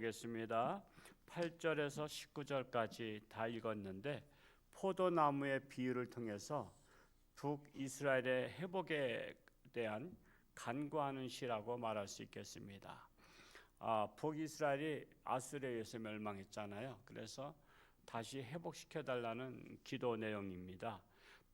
읽어보겠습니다. 8절에서 19절까지 다 읽었는데 포도나무의 비유를 통해서 북이스라엘의 회복에 대한 간구하는 시라고 말할 수 있겠습니다. 북이스라엘이 아수르에 의해서 멸망했잖아요. 그래서 다시 회복시켜달라는 기도 내용입니다.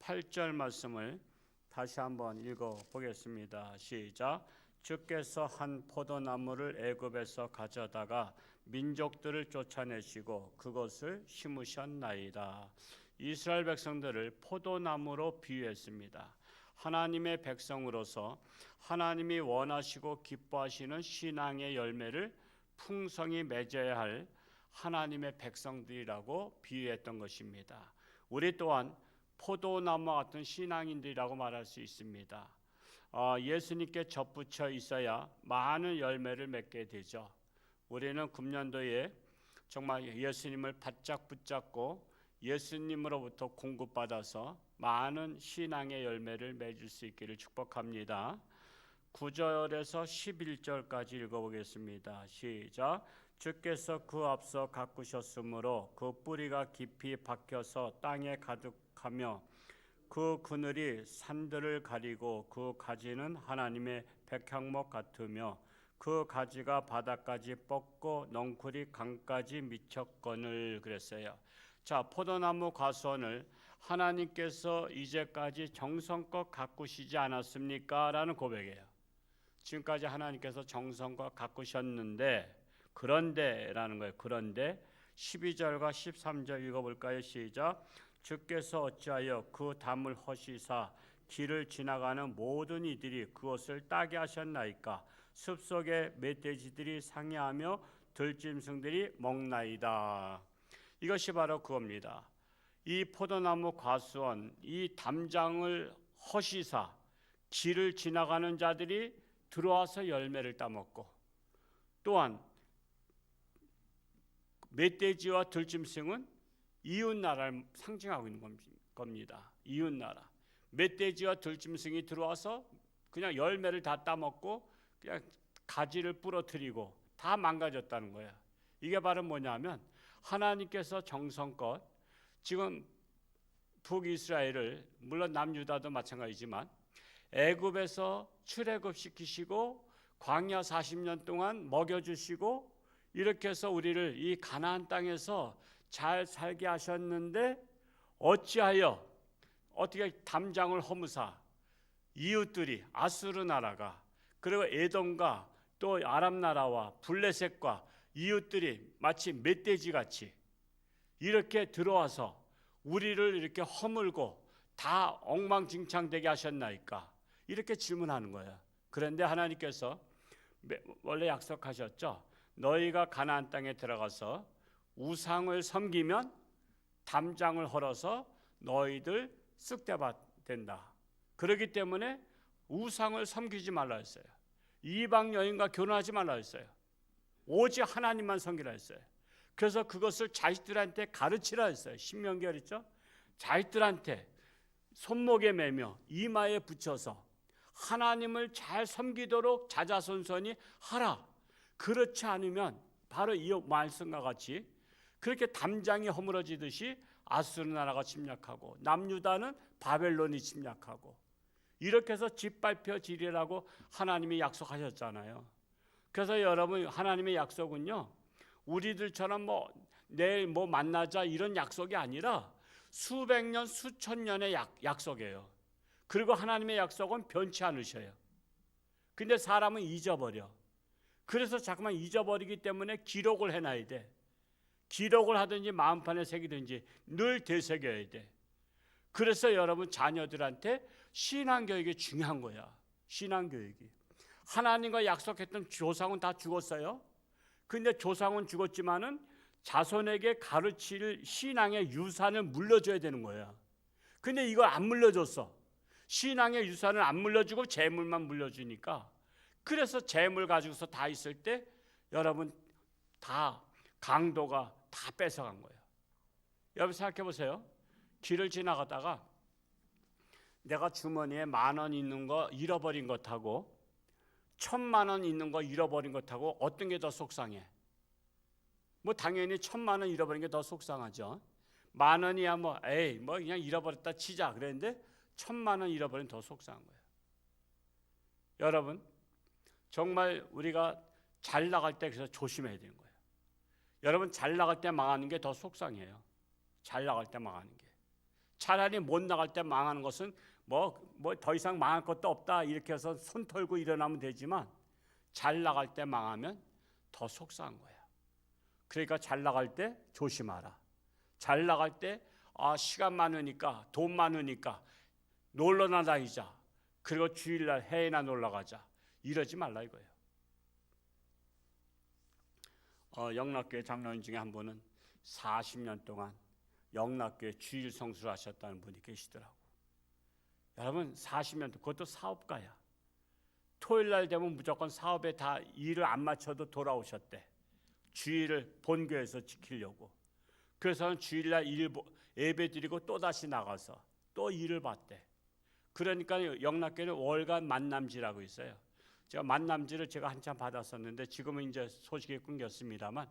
8절 말씀을 다시 한번 읽어보겠습니다. 시작. 주께서 한 포도나무를 애굽에서 가져다가 민족들을 쫓아내시고 그것을 심으셨나이다. 이스라엘 백성들을 포도나무로 비유했습니다. 하나님의 백성으로서 하나님이 원하시고 기뻐하시는 신앙의 열매를 풍성히 맺어야 할 하나님의 백성들이라고 비유했던 것입니다. 우리 또한 포도나무와 같은 신앙인들이라고 말할 수 있습니다. 예수님께 접붙여 있어야 많은 열매를 맺게 되죠. 우리는 금년도에 정말 예수님을 바짝 붙잡고 예수님으로부터 공급받아서 많은 신앙의 열매를 맺을 수 있기를 축복합니다. 9절에서 11절까지 읽어보겠습니다. 시작. 주께서 그 앞서 가꾸셨으므로 그 뿌리가 깊이 박혀서 땅에 가득하며 그 그늘이 산들을 가리고 그 가지는 하나님의 백향목 같으며 그 가지가 바닥까지 뻗고 넝쿨이 강까지 미쳤거늘 그랬어요. 자, 포도나무 과수원을 하나님께서 이제까지 정성껏 가꾸시지 않았습니까? 라는 고백이에요. 지금까지 하나님께서 정성껏 가꾸셨는데 그런데 라는 거예요. 그런데 12절과 13절 읽어볼까요? 시작. 주께서 어찌하여 그 담을 허시사 길을 지나가는 모든 이들이 그것을 따게 하셨나이까? 숲속의 멧돼지들이 상해하며 들짐승들이 먹나이다. 이것이 바로 그겁니다. 이 포도나무 과수원, 이 담장을 허시사 길을 지나가는 자들이 들어와서 열매를 따먹고, 또한 멧돼지와 들짐승은 이웃나라를 상징하고 있는 겁니다. 이웃나라. 멧돼지와 들짐승이 들어와서 그냥 열매를 다 따먹고 그냥 가지를 부러뜨리고 다 망가졌다는 거예요. 이게 바로 뭐냐면 하나님께서 정성껏 지금 북이스라엘을, 물론 남유다도 마찬가지지만 애굽에서 출애굽시키시고 광야 40년 동안 먹여주시고 이렇게 해서 우리를 이 가나안 땅에서 잘 살게 하셨는데 어찌하여 어떻게 담장을 허무사 이웃들이 아수르 나라가, 그리고 에돔과 또 아람 나라와 블레셋과 이웃들이 마치 멧돼지같이 이렇게 들어와서 우리를 이렇게 허물고 다 엉망진창되게 하셨나이까? 이렇게 질문하는 거예요. 그런데 하나님께서 원래 약속하셨죠. 너희가 가나안 땅에 들어가서 우상을 섬기면 담장을 헐어서 너희들 쑥대밭 된다. 그렇기 때문에 우상을 섬기지 말라 했어요. 이방 여인과 결혼하지 말라 했어요. 오직 하나님만 섬기라 했어요. 그래서 그것을 자식들한테 가르치라 했어요. 신명기 그랬죠. 자식들한테 손목에 매며 이마에 붙여서 하나님을 잘 섬기도록 자자손손이 하라. 그렇지 않으면 바로 이 말씀과 같이 그렇게 담장이 허물어지듯이 아수르 나라가 침략하고 남유다는 바벨론이 침략하고 이렇게 해서 짓밟혀지리라고 하나님이 약속하셨잖아요. 그래서 여러분, 하나님의 약속은요, 우리들처럼 내일 만나자 이런 약속이 아니라 수백 년 수천 년의 약속이에요. 그리고 하나님의 약속은 변치 않으셔요. 근데 사람은 잊어버려. 그래서 자꾸만 잊어버리기 때문에 기록을 해놔야 돼. 기록을 하든지 마음판에 새기든지 늘 되새겨야 돼. 그래서 여러분 자녀들한테 신앙교육이 중요한 거야. 신앙교육이. 하나님과 약속했던 조상은 다 죽었어요. 근데 조상은 죽었지만은 자손에게 가르칠 신앙의 유산을 물려줘야 되는 거야. 근데 이걸 안 물려줬어. 신앙의 유산을 안 물려주고 재물만 물려주니까, 그래서 재물 가지고서 다 있을 때 여러분 다 강도가 다 뺏어간 거예요. 여러분 생각해 보세요. 길을 지나가다가 내가 주머니에 10,000원 있는 거 잃어버린 것하고 1,000,000원 있는 거 잃어버린 것하고 어떤 게 더 속상해? 뭐 당연히 1,000만 원 잃어버린 게 더 속상하죠. 10,000원이야 뭐 에이 뭐 그냥 잃어버렸다 치자 그랬는데 1,000만 원 잃어버린 더 속상한 거예요. 여러분 정말 우리가 잘 나갈 때 그래서 조심해야 되는 거예요. 여러분 잘 나갈 때 망하는 게 더 속상해요. 잘 나갈 때 망하는 게. 차라리 못 나갈 때 망하는 것은 뭐 더 이상 망할 것도 없다 이렇게 해서 손 털고 일어나면 되지만 잘 나갈 때 망하면 더 속상한 거야. 그러니까 잘 나갈 때 조심하라. 잘 나갈 때 시간 많으니까 돈 많으니까 놀러나 다니자. 그리고 주일날 해외나 놀러 가자. 이러지 말라 이거예요. 영락교회 장로님 중에 한 분은 40년 동안 영락교회 주일 성수를 하셨다는 분이 계시더라고. 여러분 40년 그것도 사업가야. 토요일날 되면 무조건 사업에 다 일을 안 마쳐도 돌아오셨대. 주일을 본교에서 지키려고. 그래서 주일날 예배 드리고 또 다시 나가서 또 일을 봤대. 그러니까 영락교회는 월간 만남지라고 있어요. 제가 만남지를 제가 한참 받았었는데 지금은 이제 소식이 끊겼습니다만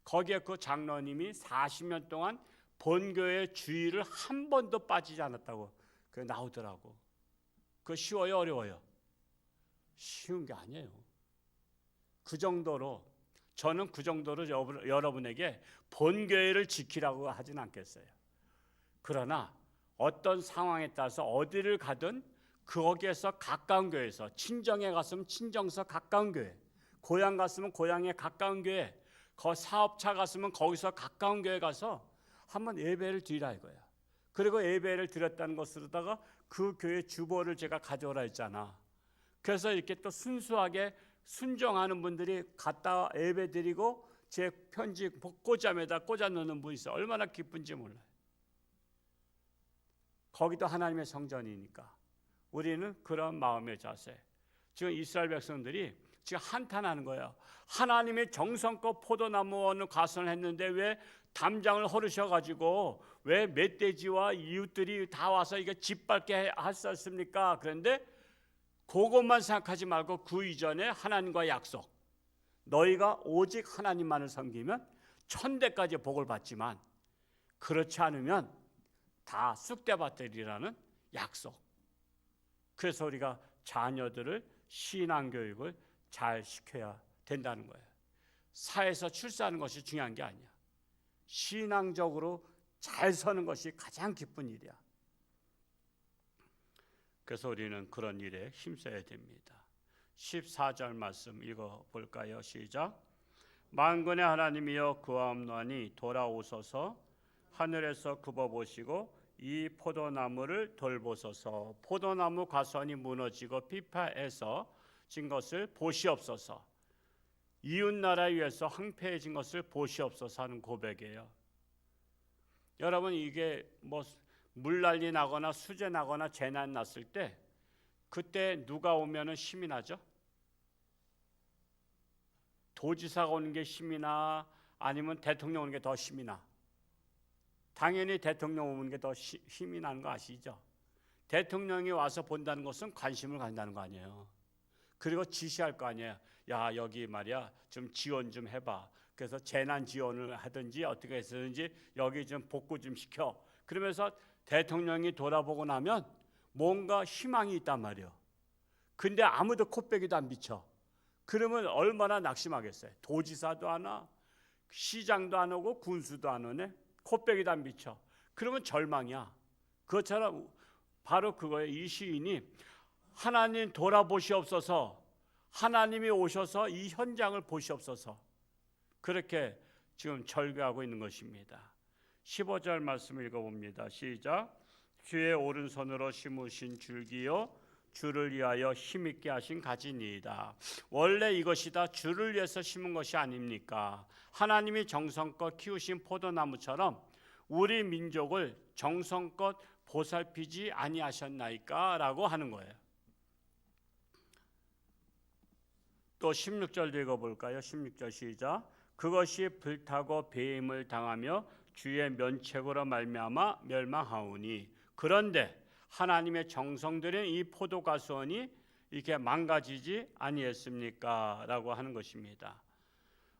거기에 그 장로님이 40년 동안 본교회 주일을 한 번도 빠지지 않았다고 그 나오더라고. 그거 쉬워요, 어려워요? 쉬운 게 아니에요. 그 정도로 저는 그 정도로 여러분에게 본교회를 지키라고 하진 않겠어요. 그러나 어떤 상황에 따라서 어디를 가든 거기에서 가까운 교회에서 친정에 갔으면 친정에서 가까운 교회, 고향 갔으면 고향에 가까운 교회, 사업차 갔으면 거기서 가까운 교회 가서 한번 예배를 드리라 이거야. 그리고 예배를 드렸다는 것으로다가 그 교회 주보를 제가 가져오라 했잖아. 그래서 이렇게 또 순수하게 순종하는 분들이 갔다 예배 드리고 제 편지 꽃잠에다 꽂아 놓는 분이 있어. 얼마나 기쁜지 몰라요. 거기도 하나님의 성전이니까 우리는 그런 마음의 자세. 지금 이스라엘 백성들이 지금 한탄하는 거예요. 하나님의 정성껏 포도나무원을 가선을 했는데 왜 담장을 허르셔가지고 왜 멧돼지와 이웃들이 다 와서 이게 짓밟게 하셨습니까? 그런데 그것만 생각하지 말고 그 이전에 하나님과 약속. 너희가 오직 하나님만을 섬기면 천대까지 복을 받지만 그렇지 않으면 다 쑥대밭들이라는 약속. 그래서 우리가 자녀들을 신앙교육을 잘 시켜야 된다는 거예요. 사회에서 출세하는 것이 중요한 게 아니야. 신앙적으로 잘 서는 것이 가장 기쁜 일이야. 그래서 우리는 그런 일에 힘써야 됩니다. 14절 말씀 읽어볼까요? 시작. 만군의 하나님이여 구하옵나니 돌아오소서. 하늘에서 굽어보시고 이 포도나무를 돌보소서. 포도나무 가선이 무너지고 피파해서 진 것을 보시옵소서. 이웃나라 위에서 황폐해진 것을 보시옵소서 하는 고백이에요. 여러분 이게 뭐 물난리 나거나 수재 나거나 재난 났을 때 그때 누가 오면은 힘이 나죠? 도지사가 오는 게 힘이 나 아니면 대통령 오는 게 더 힘이 나? 당연히 대통령 오는 게 더 힘이 나는 거 아시죠? 대통령이 와서 본다는 것은 관심을 갖는다는 거 아니에요. 그리고 지시할 거 아니에요. 야 여기 말이야 좀 지원 좀 해봐. 그래서 재난 지원을 하든지 어떻게 해서든지 여기 좀 복구 좀 시켜. 그러면서 대통령이 돌아보고 나면 뭔가 희망이 있단 말이에요. 근데 아무도 콧배기도 안 비쳐. 그러면 얼마나 낙심하겠어요. 도지사도 안 와, 시장도 안 오고 군수도 안 오네. 콧배기도 안 비쳐. 그러면 절망이야. 그것처럼 바로 그거예요. 이 시인이 하나님 돌아보시옵소서. 하나님이 오셔서 이 현장을 보시옵소서. 그렇게 지금 절규하고 있는 것입니다. 15절 말씀 읽어봅니다. 시작. 주의 오른손으로 심으신 줄기요 주를 위하여 힘있게 하신 가지니이다. 원래 이것이 다 주를 위해서 심은 것이 아닙니까? 하나님이 정성껏 키우신 포도나무처럼 우리 민족을 정성껏 보살피지 아니하셨나이까? 라고 하는 거예요. 또 16절 읽어볼까요? 16절 시작. 그것이 불타고 배임을 당하며 주의 면책으로 말미암아 멸망하오니 그런데 하나님의 정성들인 이 포도가수원이 이렇게 망가지지 아니했습니까? 라고 하는 것입니다.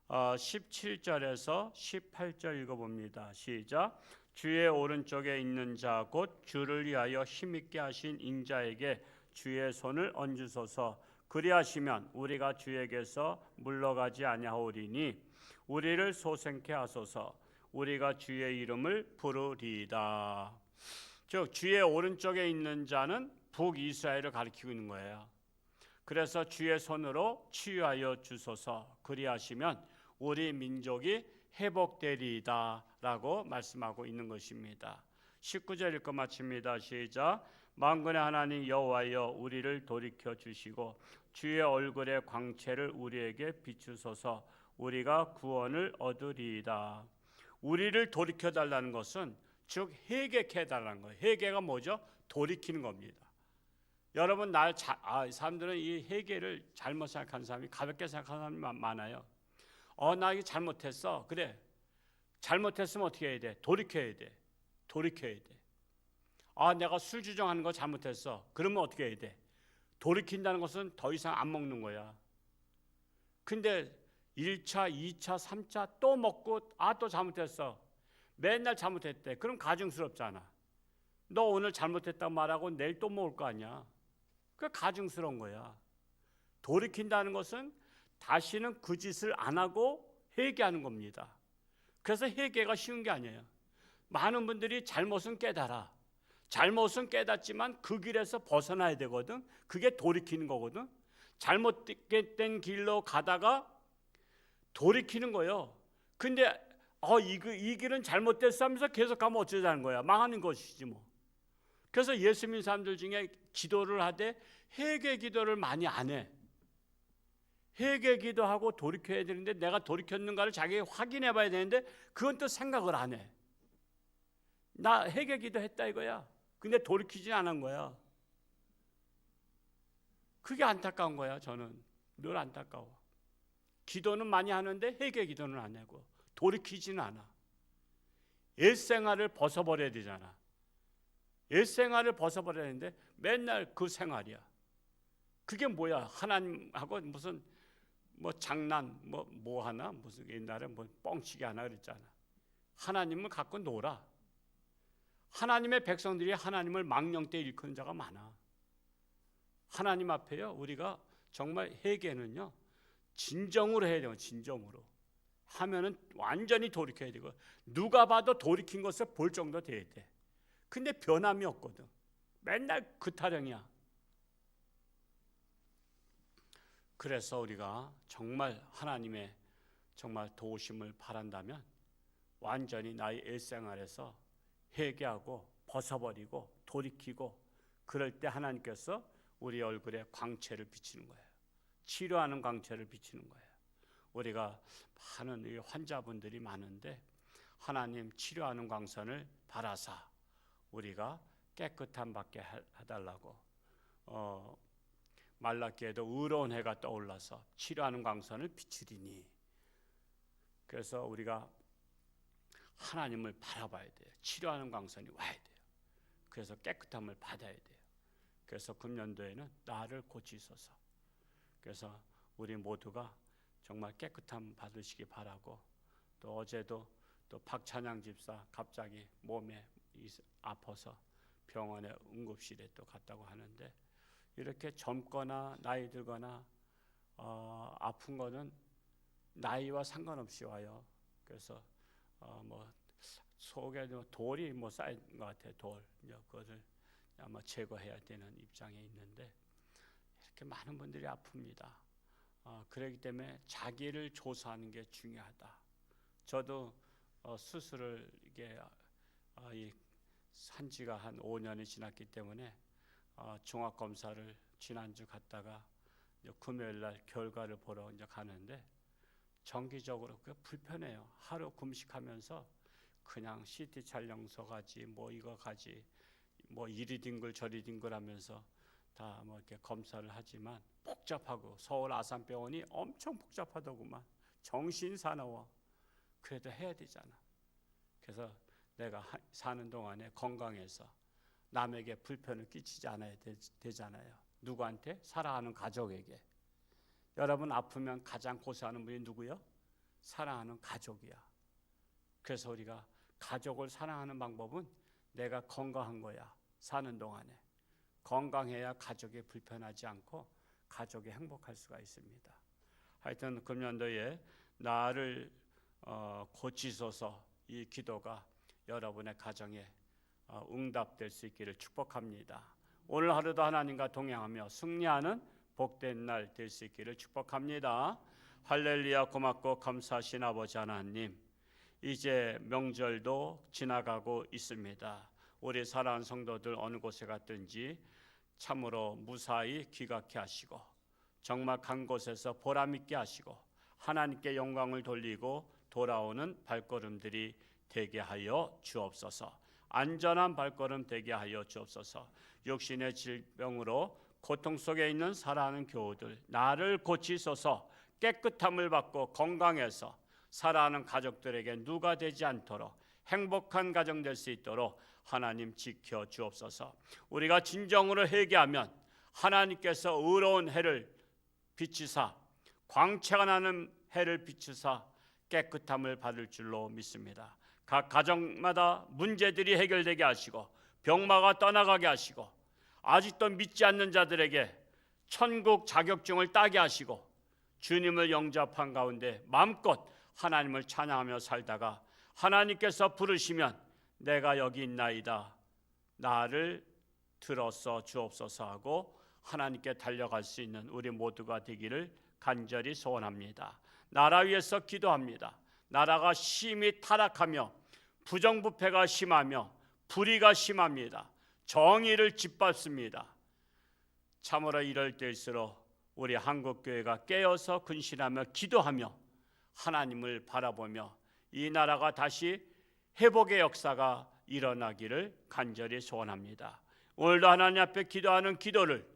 17절에서 18절 읽어봅니다. 시작. 주의 오른쪽에 있는 자 곧 주를 위하여 힘있게 하신 인자에게 주의 손을 얹으소서. 그리하시면 우리가 주에게서 물러가지 아니하오리니 우리를 소생케 하소서. 우리가 주의 이름을 부르리이다. 즉 주의 오른쪽에 있는 자는 북이스라엘을 가리키고 있는 거예요. 그래서 주의 손으로 치유하여 주소서. 그리하시면 우리 민족이 회복되리이다 라고 말씀하고 있는 것입니다. 19절 읽고 마칩니다. 시작. 만군의 하나님 여호와여 우리를 돌이켜 주시고 주의 얼굴의 광채를 우리에게 비추소서. 우리가 구원을 얻으리이다. 우리를 돌이켜 달라는 것은 즉 회개케 해달라는 거예요. 회개가 뭐죠? 돌이키는 겁니다. 여러분 사람들은 이 회개를 잘못 생각하는 사람이, 가볍게 생각하는 사람이 많아요. 나 이거 잘못했어. 그래, 잘못했으면 어떻게 해야 돼? 돌이켜야 돼. 돌이켜야 돼. 내가 술 주정하는 거 잘못했어. 그러면 어떻게 해야 돼? 돌이킨다는 것은 더 이상 안 먹는 거야. 근데 1차, 2차, 3차 또 먹고 또 잘못했어. 맨날 잘못했대. 그럼 가증스럽잖아. 너 오늘 잘못했다고 말하고 내일 또 먹을 거 아니야. 그게 가증스러운 거야. 돌이킨다는 것은 다시는 그 짓을 안 하고 회개하는 겁니다. 그래서 회개가 쉬운 게 아니에요. 많은 분들이 잘못은 깨달아. 잘못은 깨닫지만 그 길에서 벗어나야 되거든. 그게 돌이키는 거거든. 잘못된 길로 가다가 돌이키는 거예요. 근데 이 길은 잘못됐어 하면서 계속 가면 어쩌자는 거야. 망하는 것이지 뭐. 그래서 예수 믿는 사람들 중에 기도를 하되 회개 기도를 많이 안 해. 회개 기도하고 돌이켜야 되는데 내가 돌이켰는가를 자기 확인해 봐야 되는데 그건 또 생각을 안 해. 나 회개 기도했다 이거야. 근데 돌이키지 않은 거야. 그게 안타까운 거야. 저는 늘 안타까워. 기도는 많이 하는데 회개 기도는 안 하고 돌이키지는 않아. 옛생활을 벗어버려야 되잖아. 옛생활을 벗어버려야 되는데 맨날 그 생활이야. 그게 뭐야? 하나님하고 무슨 장난 뭐 하나 무슨 옛날에 뻥치기 하나 그랬잖아. 하나님을 갖고 놀아. 하나님의 백성들이 하나님을 망령되이 일컫는 자가 많아. 하나님 앞에요. 우리가 정말 회개는요. 진정으로 해야 돼요. 진정으로. 하면은 완전히 돌이켜야 되고 누가 봐도 돌이킨 것을 볼 정도 돼야 돼. 근데 변함이 없거든. 맨날 그 타령이야. 그래서 우리가 정말 하나님의 정말 도우심을 바란다면 완전히 나의 일생활에서 회개하고 벗어버리고 돌이키고 그럴 때 하나님께서 우리 얼굴에 광채를 비치는 거예요. 치료하는 광채를 비치는 거예요. 우리가 많은 환자분들이 많은데 하나님 치료하는 광선을 바라사 우리가 깨끗함 받게 해달라고 말라기에도 의로운 해가 떠올라서 치료하는 광선을 비추리니. 그래서 우리가 하나님을 바라봐야 돼요. 치료하는 광선이 와야 돼요. 그래서 깨끗함을 받아야 돼요. 그래서 금년도에는 나를 고치소서. 그래서 우리 모두가 정말 깨끗함 받으시기 바라고, 또 어제도 또 박찬양 집사 갑자기 몸에 아파서 병원에 응급실에 또 갔다고 하는데, 이렇게 젊거나 나이 들거나 아픈 거는 나이와 상관없이 와요. 그래서 속에 돌이 쌓인 것 같아요. 돌 그것을 아마 제거해야 되는 입장에 있는데 이렇게 많은 분들이 아픕니다. 그렇기 때문에 자기를 조사하는 게 중요하다. 저도 수술을 이게 한 지가 한 5년이 지났기 때문에 종합 검사를 지난주 갔다가 금요일 날 결과를 보러 이제 가는데 정기적으로 그 불편해요. 하루 금식하면서 그냥 CT 촬영서 가지 이거 가지 이리 뒹굴 저리 뒹굴하면서 다 이렇게 검사를 하지만 복잡하고, 서울 아산병원이 엄청 복잡하더구만. 정신사나워. 그래도 해야 되잖아. 그래서 내가 사는 동안에 건강해서 남에게 불편을 끼치지 않아야 되잖아요. 누구한테? 살아가는 가족에게. 여러분 아프면 가장 고생하는 분이 누구요? 사랑하는 가족이야. 그래서 우리가 가족을 사랑하는 방법은 내가 건강한 거야. 사는 동안에 건강해야 가족이 불편하지 않고 가족이 행복할 수가 있습니다. 하여튼 금년도에 나를 고치소서, 이 기도가 여러분의 가정에 응답될 수 있기를 축복합니다. 오늘 하루도 하나님과 동행하며 승리하는 복된 날 될 수 있기를 축복합니다. 할렐루야. 고맙고 감사하신 아버지 하나님, 이제 명절도 지나가고 있습니다. 우리 사랑하는 성도들 어느 곳에 갔든지 참으로 무사히 귀각케 하시고 정말 간 곳에서 보람있게 하시고 하나님께 영광을 돌리고 돌아오는 발걸음들이 되게 하여 주옵소서. 안전한 발걸음 되게 하여 주옵소서. 육신의 질병으로 고통 속에 있는 사랑하는 교우들, 나를 고치소서. 깨끗함을 받고 건강해서 사랑하는 가족들에게 누가 되지 않도록 행복한 가정 될 수 있도록 하나님 지켜 주옵소서. 우리가 진정으로 회개하면 하나님께서 의로운 해를 비추사 광채가 나는 해를 비추사 깨끗함을 받을 줄로 믿습니다. 각 가정마다 문제들이 해결되게 하시고 병마가 떠나가게 하시고 아직도 믿지 않는 자들에게 천국 자격증을 따게 하시고 주님을 영접한 가운데 마음껏 하나님을 찬양하며 살다가 하나님께서 부르시면 내가 여기 있나이다, 나를 들어서 주옵소서 하고 하나님께 달려갈 수 있는 우리 모두가 되기를 간절히 소원합니다. 나라 위해서 기도합니다. 나라가 심히 타락하며 부정부패가 심하며 불의가 심합니다. 정의를 짓밟습니다. 참으로 이럴 때일수록 우리 한국교회가 깨어서 근신하며 기도하며 하나님을 바라보며 이 나라가 다시 회복의 역사가 일어나기를 간절히 소원합니다. 오늘도 하나님 앞에 기도하는 기도를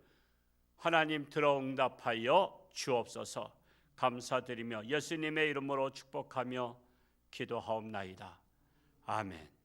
하나님 들어 응답하여 주옵소서. 감사드리며 예수님의 이름으로 축복하며 기도하옵나이다. 아멘.